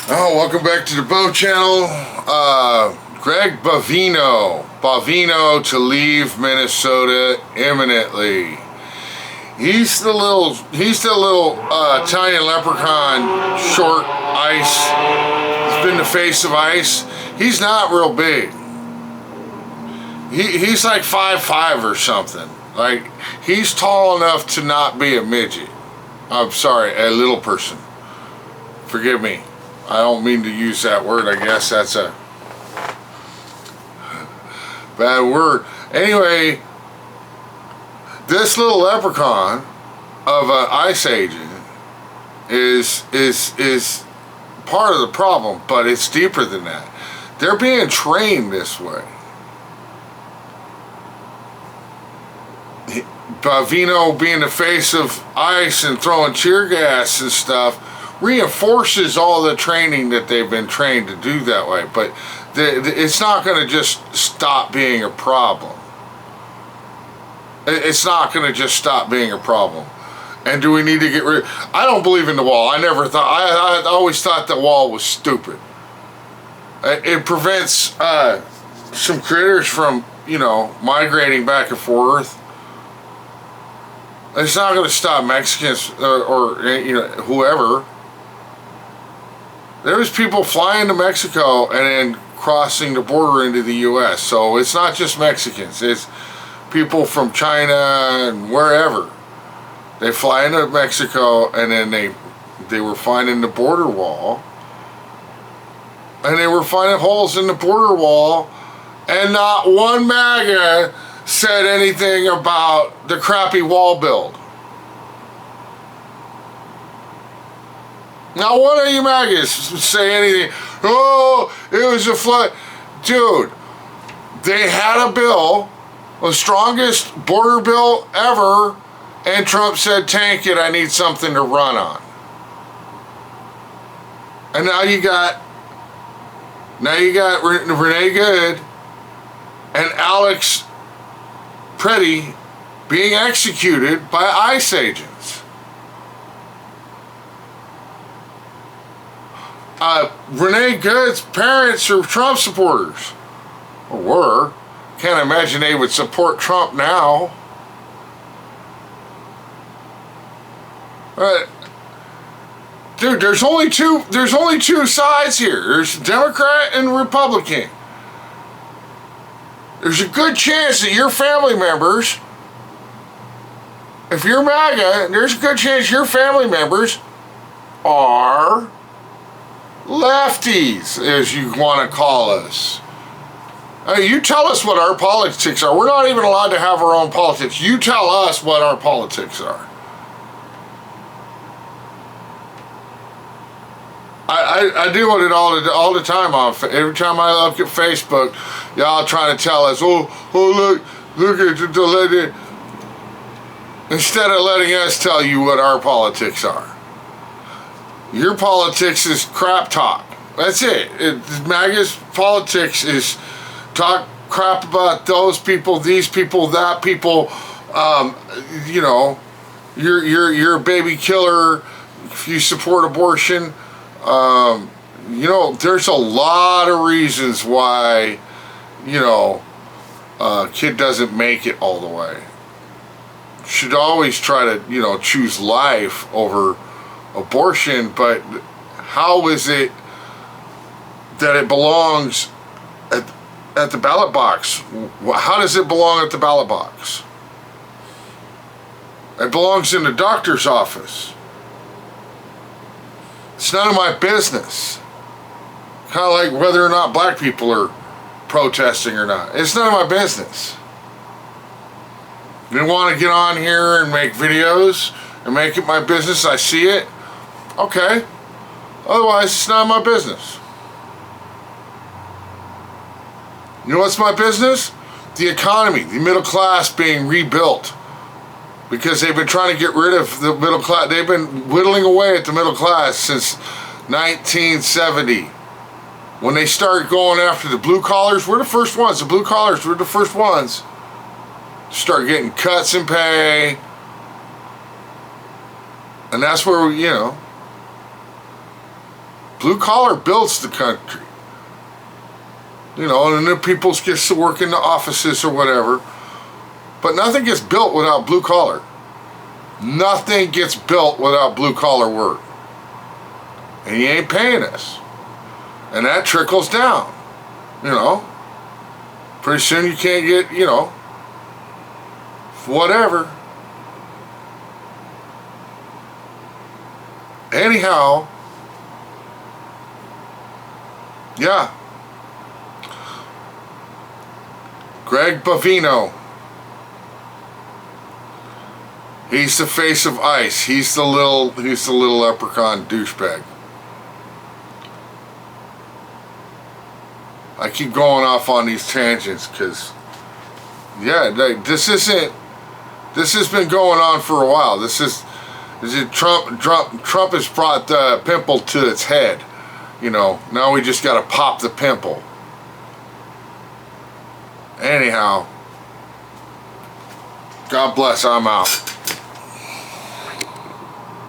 Oh, welcome back to the Bo channel. Greg Bovino to leave Minnesota imminently. He's the little tiny leprechaun, short ice. He's been the face of ice. He's not real big. He's like 5'5" or something. Like, he's tall enough to not be a midget. I'm sorry, a little person. Forgive me. I don't mean to use that word. I guess that's a bad word. Anyway, this little leprechaun of an ice agent is part of the problem, but it's deeper than that. They're being trained this way. Bonino being the face of ice and throwing tear gas and stuff reinforces all the training that they've been trained to do that way, but it's not going to just stop being a problem. It's not going to just stop being a problem. And do we need to get rid? I don't believe in the wall. I never thought. I always thought the wall was stupid. It prevents some critters from, migrating back and forth. It's not going to stop Mexicans or whoever. There was people flying to Mexico and then crossing the border into the U.S. So it's not just Mexicans. It's people from China and wherever. They fly into Mexico and then they were finding the border wall. And they were finding holes in the border wall. And not one MAGA said anything about the crappy wall build. Now, one of you MAGAs say anything, oh, it was a flood. Dude, they had a bill, the strongest border bill ever, and Trump said, tank it, I need something to run on. And now you got Renee Good and Alex Pretty being executed by ICE agents. Renee Good's parents are Trump supporters. Or were. Can't imagine they would support Trump now. Dude, there's only two sides here. There's Democrat and Republican. There's a good chance that your family members, if you're MAGA, there's a good chance your family members are lefties, as you want to call us. You tell us what our politics are. We're not even allowed to have our own politics. You tell us what our politics are. I deal with it all the time. Every time I look at Facebook, y'all trying to tell us, look at the lady. Instead of letting us tell you what our politics are. Your politics is crap talk. That's it. MAGA's politics is talk crap about those people, these people, that people. You're a baby killer if you support abortion. There's a lot of reasons why, a kid doesn't make it all the way. Should always try to, choose life over abortion, but how is it that it belongs at the ballot box? How does it belong at the ballot box? It belongs in the doctor's office. It's none of my business. Kind of like whether or not black people are protesting or not. It's none of my business. You want to get on here and make videos and make it my business, I see it. Okay. Otherwise, it's not my business. You know what's my business? The economy, the middle class being rebuilt. Because they've been trying to get rid of the middle class. They've been whittling away at the middle class since 1970. When they started going after the blue collars, we're the first ones. The blue collars were the first ones. Start getting cuts in pay. And that's where, Blue collar builds the country. You know, and then people get to work in the offices or whatever. But nothing gets built without blue collar. Nothing gets built without blue collar work. And you ain't paying us. And that trickles down. You know. Pretty soon you can't get, you know, whatever. Anyhow, yeah. Greg Bonino. He's the face of ICE. He's the little leprechaun douchebag. I keep going off on these tangents because, yeah, this has been going on for a while. Trump has brought the pimple to its head. You know, now we just got to pop the pimple. Anyhow, God bless, I'm out.